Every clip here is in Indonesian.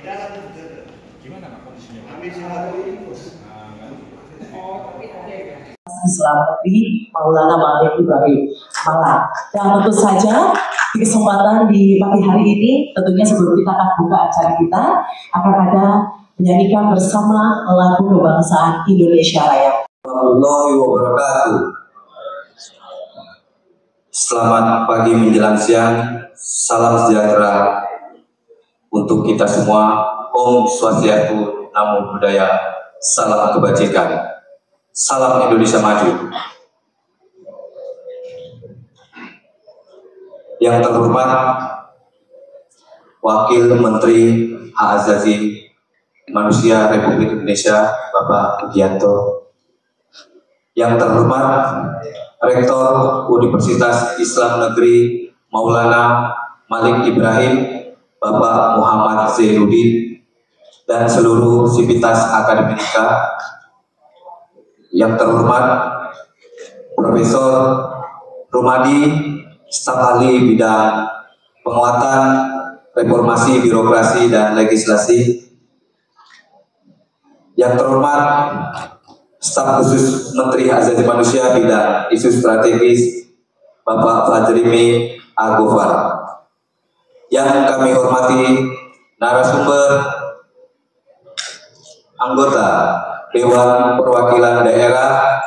Gimana Pak kondisinya? Islam Negeri Maulana Malik Ibrahim Malang. Dan tentu saja di kesempatan di pagi hari ini, tentunya sebelum kita akan buka acara kita, akan ada menyanyikan bersama lagu kebangsaan Indonesia Raya. Warahmatullahi wabarakatuh. Selamat pagi menjelang siang. Salam sejahtera untuk kita semua. Om Swastiastu, Namo Buddhaya. Salam kebajikan. Salam Indonesia Maju. Yang terhormat Wakil Menteri Hak Asasi Manusia Republik Indonesia Bapak Mugianto. Yang terhormat Rektor Universitas Islam Negeri Maulana Malik Ibrahim Bapak Muhammad Zainuddin dan seluruh sivitas akademika. Yang terhormat Profesor Rumadi, staf ahli bidang penguatan reformasi birokrasi dan legislasi. Yang terhormat staf khusus Menteri Hak Asasi Manusia bidang isu strategis Bapak Fajrimi Agofar. Yang kami hormati narasumber anggota Dewan Perwakilan Daerah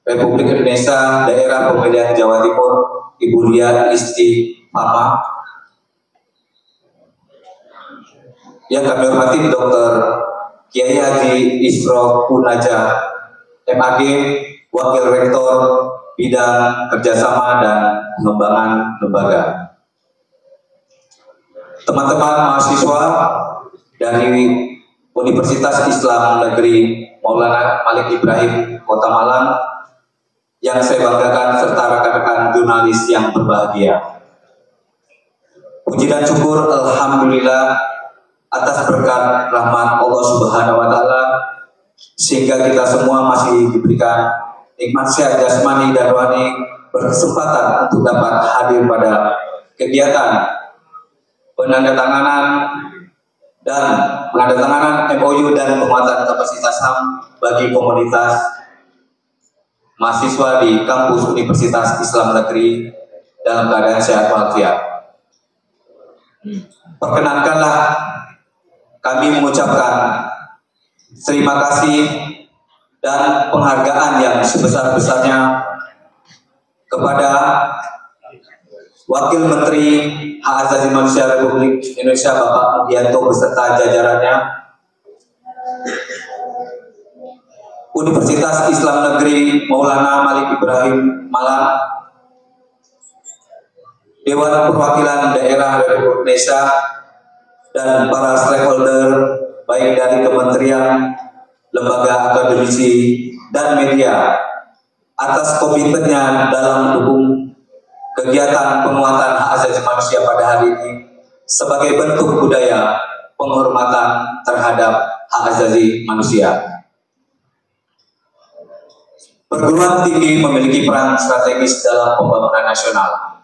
Republik Indonesia Daerah Pemilihan Jawa Timur, Ibu Lia Isti Mama. Yang kami hormati Dr. Kiai Haji Isro Punaja, MAG, Wakil Rektor Bidang Kerjasama dan Pengembangan Lembaga. Teman-teman mahasiswa dari Universitas Islam Negeri Maulana Malik Ibrahim Kota Malang yang saya banggakan serta rekan-rekan jurnalis yang berbahagia. Puji dan syukur alhamdulillah atas berkat rahmat Allah Subhanahu wa taala sehingga kita semua masih diberikan nikmat sehat jasmani dan rohani, berkesempatan untuk dapat hadir pada kegiatan penandatanganan MOU dan penguatan kapasitas HAM bagi komunitas mahasiswa di kampus Universitas Islam Negeri dalam keadaan sehat walafiat. Perkenankanlah kami mengucapkan terima kasih dan penghargaan yang sebesar-besarnya kepada Wakil Menteri Hak Asasi Manusia Republik Indonesia Bapak Mugianto beserta jajarannya, Universitas Islam Negeri Maulana Malik Ibrahim Malang, Dewan Perwakilan Daerah Republik Indonesia, dan para stakeholder baik dari kementerian, lembaga akademisi, dan media atas komitmennya dalam mendukung kegiatan penguatan hak asasi manusia pada hari ini sebagai bentuk budaya penghormatan terhadap hak asasi manusia. Perguruan tinggi memiliki peran strategis dalam pembangunan nasional,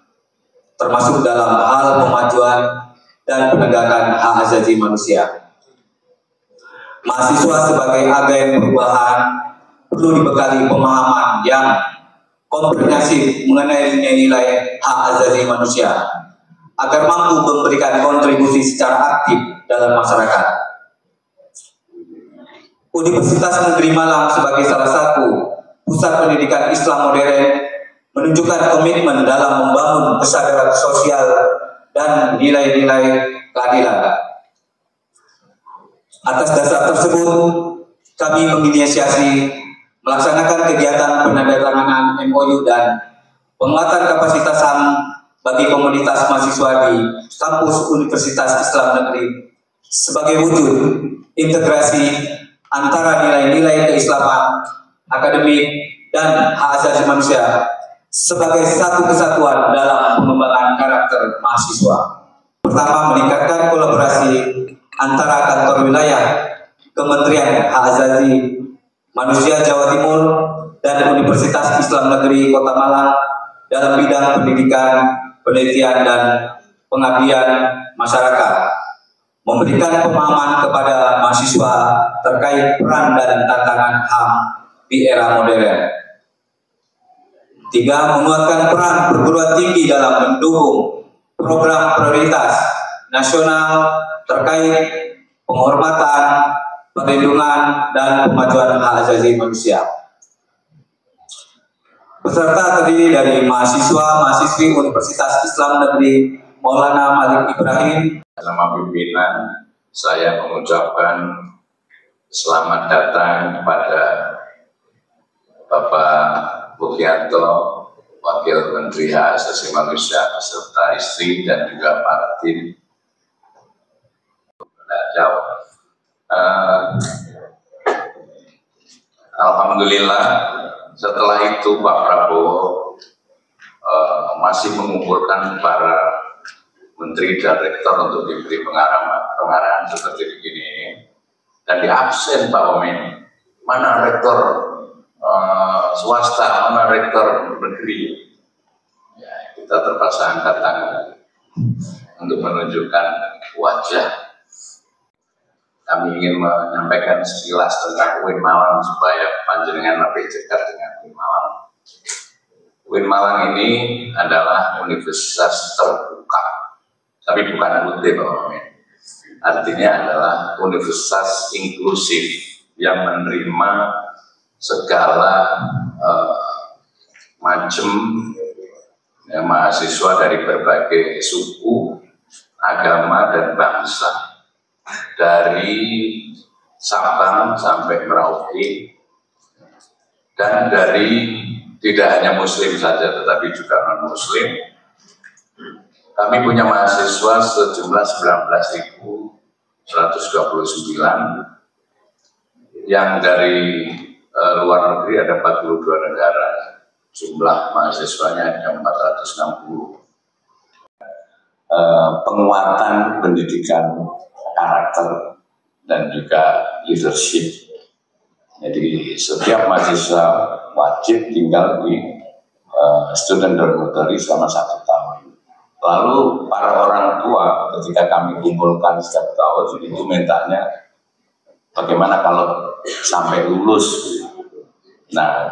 termasuk dalam hal pemajuan dan penegakan hak asasi manusia. Mahasiswa sebagai agen perubahan perlu dibekali pemahaman yang komprehensif mengenai nilai hak asasi manusia agar mampu memberikan kontribusi secara aktif dalam masyarakat. Universitas Negeri Malang sebagai salah satu pusat pendidikan Islam modern menunjukkan komitmen dalam membangun kesadaran sosial dan nilai-nilai keadilan. Atas dasar tersebut, kami menginisiasi melaksanakan kegiatan penandatanganan MOU dan penguatan kapasitas HAM bagi komunitas mahasiswa di kampus Universitas Islam Negeri sebagai wujud integrasi antara nilai-nilai keislaman, akademik, dan hak asasi manusia sebagai satu kesatuan dalam pengembangan karakter mahasiswa. Pertama, meningkatkan kolaborasi antara kantor wilayah Kementerian Hak Asasi Manusia Jawa Timur dan Universitas Islam Negeri Kota Malang dalam bidang pendidikan, penelitian, dan pengabdian masyarakat. memberikan pemahaman kepada mahasiswa terkait peran dan tantangan HAM di era modern. 3. Menguatkan peran perguruan tinggi dalam mendukung program prioritas nasional terkait penghormatan, perlindungan, dan pemajuan hak asasi manusia. Peserta terdiri dari mahasiswa-mahasiswi Universitas Islam Negeri Maulana Malik Ibrahim. Nama pimpinan, saya mengucapkan selamat datang kepada Bapak Bukianto, Wakil Menteri Hak Asasi Manusia beserta istri dan juga para tim. Alhamdulillah, setelah itu Pak Prabowo masih mengumpulkan para menteri dan rektor untuk diberi pengarahan seperti begini, dan di absen Pak Wamen, mana rektor swasta, mana rektor negeri. Ya, kita terpaksa angkat tangan untuk menunjukkan wajah. Kami ingin menyampaikan sekilas tentang UIN Malang supaya panjenengan lebih dekat dengan UIN Malang. UIN Malang ini adalah universitas terbuka, tapi bukan UT, Pak Wamen. Artinya adalah universitas inklusif yang menerima segala macam mahasiswa dari berbagai suku, agama, dan bangsa. Dari Sabang sampai Merauke, dan dari tidak hanya muslim saja tetapi juga non muslim. Kami punya mahasiswa sejumlah 19.129 yang dari luar negeri ada 42 negara, jumlah mahasiswanya hanya 460. Penguatan pendidikan karakter dan juga leadership. Jadi setiap mahasiswa wajib tinggal di student dormitory selama 1 tahun. Lalu para orang tua ketika kami kumpulkan setiap tahun itu mintanya bagaimana kalau sampai lulus. Nah,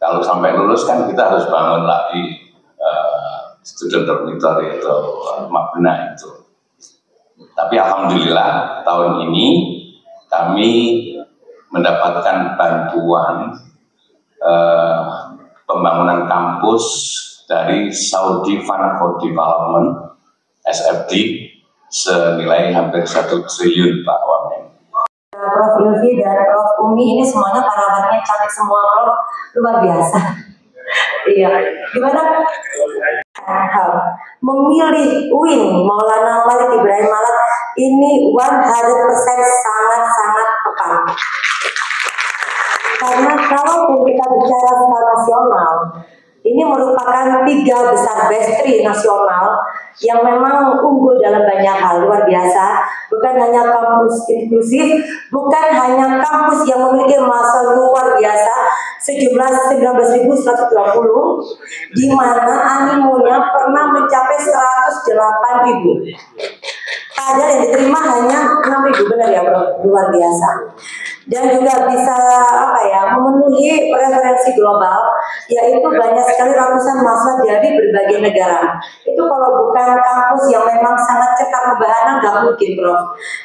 kalau sampai lulus kan kita harus bangun lagi student dormitory atau mabna itu. Tapi alhamdulillah tahun ini kami mendapatkan bantuan pembangunan kampus dari Saudi Fund for Development (SFD) senilai hampir 1 triliun, Pak Wamen. Prof. Ilvi dan Prof. Umi ini semuanya parawannya cantik semua, Prof. Luar biasa. Iya, gimana? Memilih UIN Maulana Malik Ibrahim Malang ini 100% sangat-sangat tepat. Karena kalau kita bicara skala nasional, ini merupakan 3 besar bestri nasional yang memang unggul dalam banyak hal, luar biasa. Bukan hanya kampus inklusif, bukan hanya kampus yang memiliki masa luar biasa sejumlah 19.120, di mana animonya pernah mencapai 108.000. Padahal yang diterima hanya 6.000, benar ya Bro? Luar biasa. Dan juga bisa memenuhi preferensi global, yaitu banyak sekali ratusan mahasiswa dari berbagai negara. Itu kalau bukan kampus yang memang sangat cetar membahana nggak mungkin, Bro.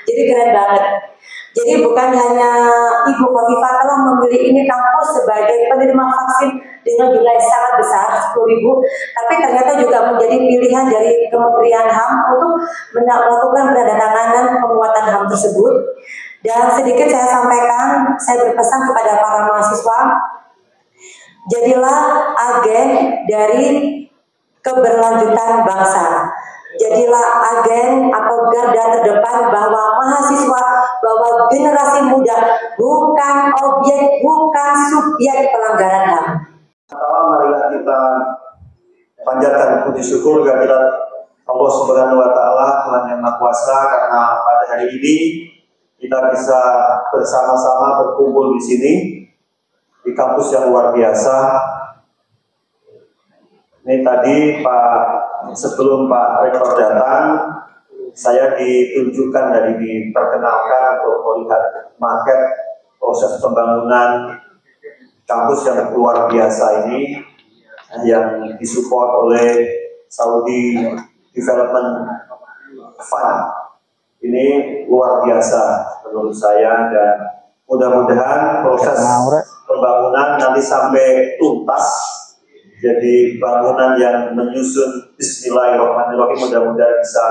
Jadi keren banget. Jadi bukan hanya Ibu Khofifah telah memilih ini kampus sebagai penerima vaksin dengan jumlah yang sangat besar 10.000, tapi ternyata juga menjadi pilihan dari Kementerian HAM untuk melakukan penandatanganan penguatan HAM tersebut. Dan sedikit saya sampaikan, saya berpesan kepada para mahasiswa, jadilah agen dari keberlanjutan bangsa. Jadilah agen atau garda terdepan bahwa mahasiswa, bahwa generasi muda bukan objek, bukan subjek pelanggaran HAM. Marilah kita panjatkan puji syukur kehadirat Allah Subhanahu wa Ta'ala, Tuhan yang Maha Kuasa, karena pada hari ini kita bisa bersama-sama berkumpul di sini di kampus yang luar biasa. Ini tadi sebelum Pak Rektor datang, saya ditunjukkan dari diperkenalkan untuk melihat market proses pembangunan kampus yang luar biasa ini yang disupport oleh Saudi Development Fund. Ini luar biasa menurut saya, dan mudah-mudahan proses pembangunan nanti sampai tuntas jadi bangunan yang menyusun Bismillahirrahmanirrahim, mudah-mudahan bisa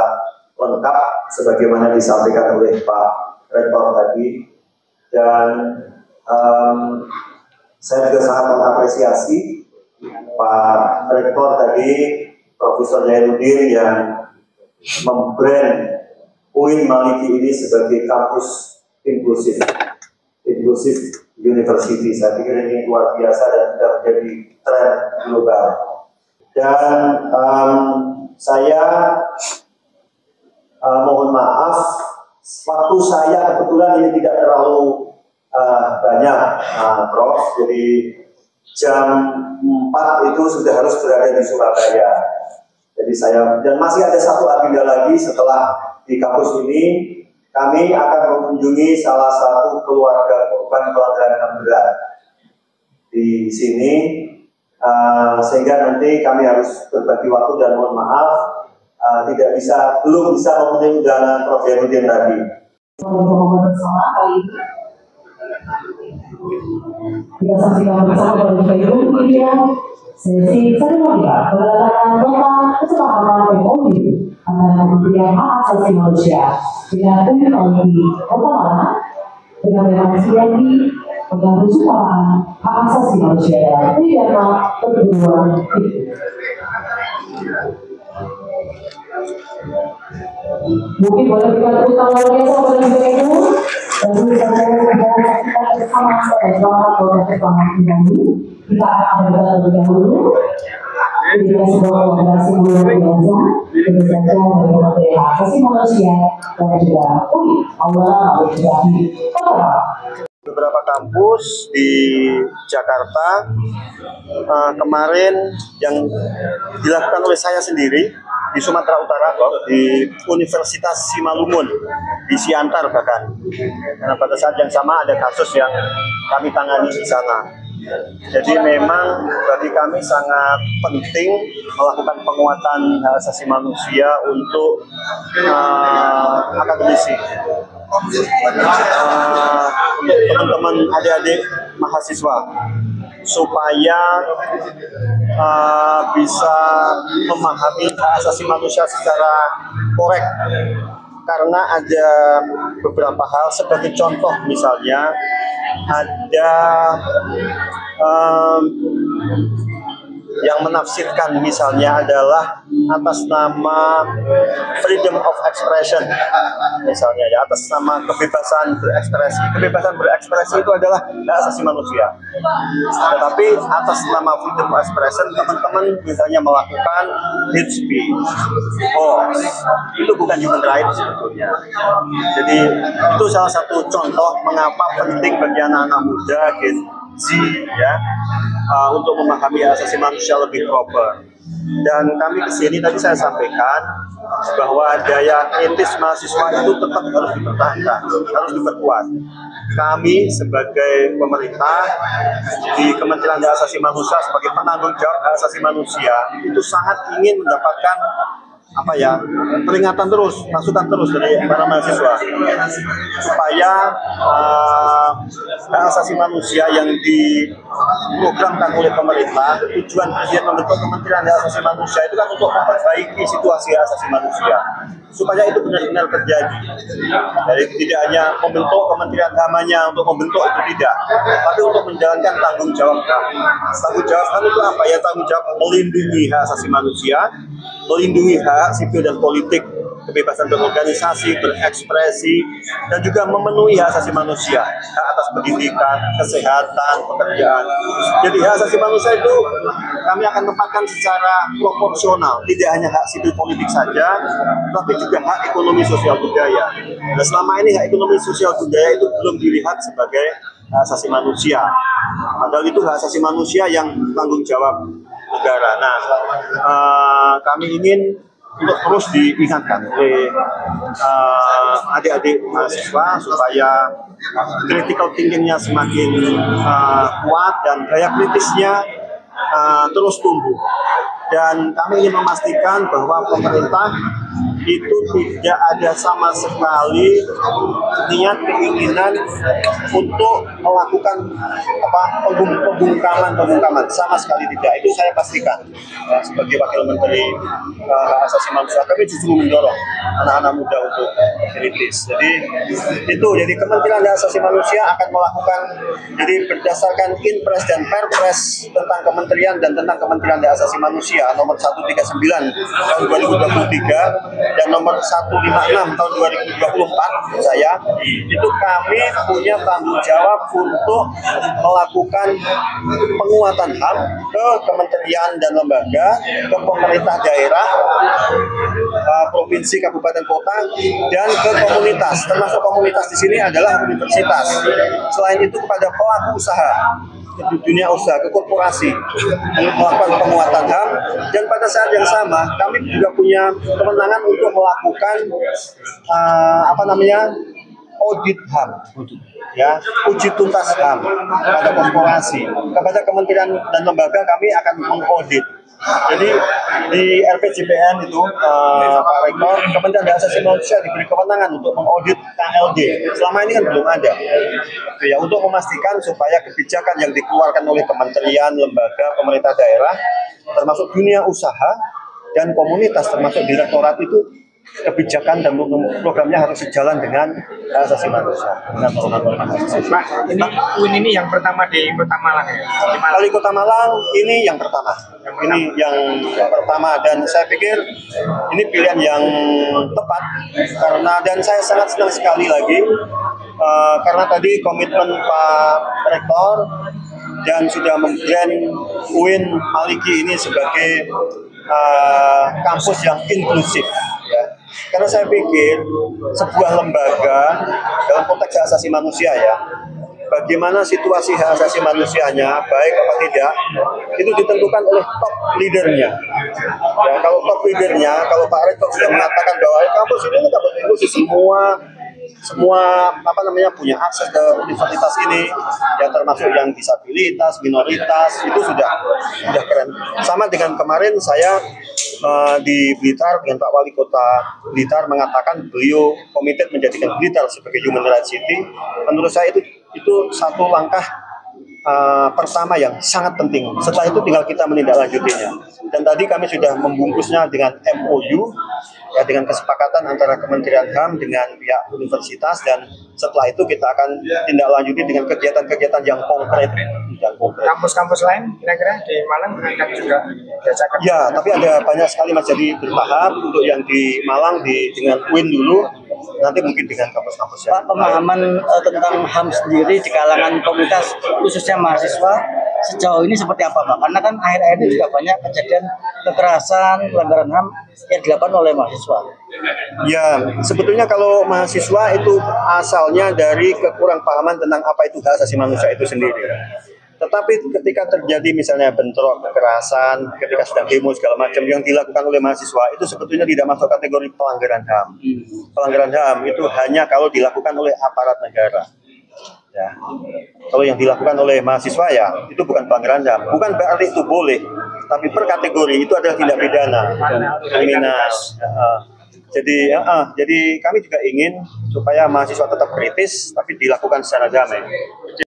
lengkap sebagaimana disampaikan oleh Pak Rektor tadi. Dan saya juga sangat mengapresiasi Pak Rektor tadi, Profesor Jainuddin, yang membrand UIN Maliki ini sebagai kampus inklusif university. Saya pikir ini luar biasa dan sudah menjadi tren global. Dan saya mohon maaf, waktu saya kebetulan ini tidak terlalu banyak, Prof. Jadi jam 4 itu sudah harus berada di Surabaya. Jadi saya, dan masih ada satu agenda lagi setelah di kampus ini, kami akan mengunjungi salah satu keluarga korban pelanggaran HAM berat di sini, sehingga nanti kami harus berbagi waktu, dan mohon maaf belum bisa memenuhi undangan Prof. Jainuddin tadi. Bersama kali ini kita saksikan bersama dari media sesi serupa berlatar nota kesepakatan MOU antara Kementerian Hak Asasi Manusia dengan UIN Kota Malang dengan Dewan Pegang Kesukaan Hak Asasi Manusia dalam pidana perburuan itu. Mungkin boleh kita tepuk tangan biasa pada itu. Lalu saya kita bersama dan selamat buat bersama dahulu. Kita akan berbicara lebih dahulu. Kita sebuah kolaborasi luar biasa. Tentu saja dari Kementerian Hak Asasi Manusia dan juga UIN Allah juga Kota. Beberapa kampus di Jakarta kemarin yang dilakukan oleh saya sendiri di Sumatera Utara, di Universitas Simalungun, di Siantar bahkan. Karena pada saat yang sama ada kasus yang kami tangani di sana. Jadi memang bagi kami sangat penting melakukan penguatan hak asasi manusia untuk akademisi, untuk teman-teman adik-adik mahasiswa, supaya bisa memahami hak asasi manusia secara korek. Karena ada beberapa hal, sebagai contoh misalnya ada yang menafsirkan misalnya adalah atas nama freedom of expression, misalnya ya, atas nama kebebasan berekspresi. Kebebasan berekspresi itu adalah hak asasi manusia. Tetapi atas nama freedom of expression, teman-teman misalnya melakukan hate speech, hoax, itu bukan human rights sebetulnya. Jadi itu salah satu contoh mengapa penting bagi anak-anak muda ya, untuk memahami hak asasi manusia lebih proper. Dan kami kesini tadi saya sampaikan bahwa daya etis mahasiswa itu tetap harus dipertahankan, harus diperkuat. Kami sebagai pemerintah di Kementerian Hak Asasi Manusia sebagai penanggung jawab hak asasi manusia itu sangat ingin mendapatkan peringatan terus, masukan terus dari para mahasiswa supaya hak asasi manusia yang diprogramkan oleh pemerintah, tujuan presiden membentuk Kementerian Hak Asasi Manusia itu kan untuk memperbaiki situasi hak asasi manusia supaya itu benar-benar terjadi. Jadi tidak hanya membentuk Kementerian HAM-nya untuk membentuk, itu tidak, tapi untuk menjalankan tanggung jawab kami. Tanggung jawab kami itu apa ya? Tanggung jawab melindungi hak asasi manusia, melindungi hak sipil dan politik, kebebasan berorganisasi, berekspresi, dan juga memenuhi hak asasi manusia, hak atas pendidikan, kesehatan, pekerjaan. Jadi hak asasi manusia itu kami akan tempatkan secara proporsional, tidak hanya hak sipil politik saja, tapi juga hak ekonomi sosial budaya. Dan selama ini hak ekonomi sosial budaya itu belum dilihat sebagai hak asasi manusia. Padahal itu hak asasi manusia yang tanggung jawab negara. Nah, kami ingin untuk terus diingatkan oleh adik-adik mahasiswa supaya critical thinkingnya semakin kuat dan daya kritisnya terus tumbuh. Dan kami ingin memastikan bahwa pemerintah itu tidak ada sama sekali niat keinginan untuk melakukan pembungkaman sama sekali tidak. Itu saya pastikan sebagai Wakil Menteri Hak Asasi Manusia, kami justru mendorong anak-anak muda untuk kritis. Jadi Kementerian Hak Asasi Manusia akan melakukan, jadi berdasarkan Inpres dan Perpres tentang kementerian dan tentang Kementerian Hak Asasi Manusia nomor 139 tahun 2023 dan nomor 156 tahun 2024 saya, itu kami punya tanggung jawab untuk melakukan penguatan HAM ke kementerian dan lembaga, ke pemerintah daerah, provinsi, kabupaten, kota, dan ke komunitas. Termasuk komunitas di sini adalah universitas. Selain itu kepada pelaku usaha, ke dunia usaha, ke korporasi, melakukan penguatan HAM. Dan pada saat yang sama kami juga punya kewenangan untuk melakukan audit HAM, ya, uji tuntas HAM pada korporasi. Kepada kementerian dan lembaga kami akan mengaudit. Jadi di RPJPN itu Pak Rektor, Kementerian Hak Asasi Manusia diberi kewenangan untuk mengaudit KLD. Selama ini kan belum ada. Ya, untuk memastikan supaya kebijakan yang dikeluarkan oleh kementerian, lembaga, pemerintah daerah, termasuk dunia usaha dan komunitas, termasuk direktorat, itu kebijakan dan programnya harus sejalan dengan hak asasi manusia, dengan norma-norma hak asasi. Pak, ini UIN ini yang pertama di Kota Malang ya? Wali Kota Malang ini yang pertama. Ini yang pertama, dan saya pikir ini pilihan yang tepat karena, dan saya sangat senang sekali lagi karena tadi komitmen Pak Rektor dan sudah membrand UIN Maliki ini sebagai kampus yang inklusif. Ya. Karena saya pikir sebuah lembaga dalam konteks hak asasi manusia, ya, bagaimana situasi hak asasi manusianya, baik apa tidak, itu ditentukan oleh top leadernya. Ya, kalau top leadernya, kalau Pak Rektor sudah mengatakan bahwa kampus ini kampus inklusif, semua punya akses ke universitas ini, ya, termasuk yang disabilitas, minoritas, itu sudah keren. Sama dengan kemarin saya di Blitar dengan Pak Wali Kota Blitar mengatakan beliau komited menjadikan Blitar sebagai Human Rights City. Menurut saya itu satu langkah pertama yang sangat penting. Setelah itu tinggal kita menindaklanjutinya. Dan tadi kami sudah membungkusnya dengan MOU, ya, dengan kesepakatan antara Kementerian HAM dengan pihak universitas, dan setelah itu kita akan tindak lanjuti dengan kegiatan-kegiatan yang konkret. Kampus-kampus lain kira-kira di Malang akan juga diajarkan? Ya, tapi ada banyak sekali, Mas. Jadi bertahap, untuk yang di Malang dengan UIN dulu, nanti mungkin dengan kampus-kampus yang Pak, pemahaman tentang HAM sendiri di kalangan komunitas khususnya mahasiswa sejauh ini seperti apa, Pak? Karena kan akhir-akhir ini juga banyak kejadian kekerasan, pelanggaran HAM yang dilakukan oleh mahasiswa. Ya, sebetulnya kalau mahasiswa itu asalnya dari kekurangpahaman tentang apa itu hak asasi manusia itu sendiri. Tetapi ketika terjadi misalnya bentrok, kekerasan, ketika sedang demo segala macam yang dilakukan oleh mahasiswa, itu sebetulnya tidak masuk kategori pelanggaran HAM. Pelanggaran HAM itu hanya kalau dilakukan oleh aparat negara. Ya. Kalau yang dilakukan oleh mahasiswa, ya, itu bukan pelanggaran HAM. Bukan berarti itu boleh, tapi per kategori itu adalah tindak pidana, kriminal. Jadi kami juga ingin supaya mahasiswa tetap kritis, tapi dilakukan secara damai.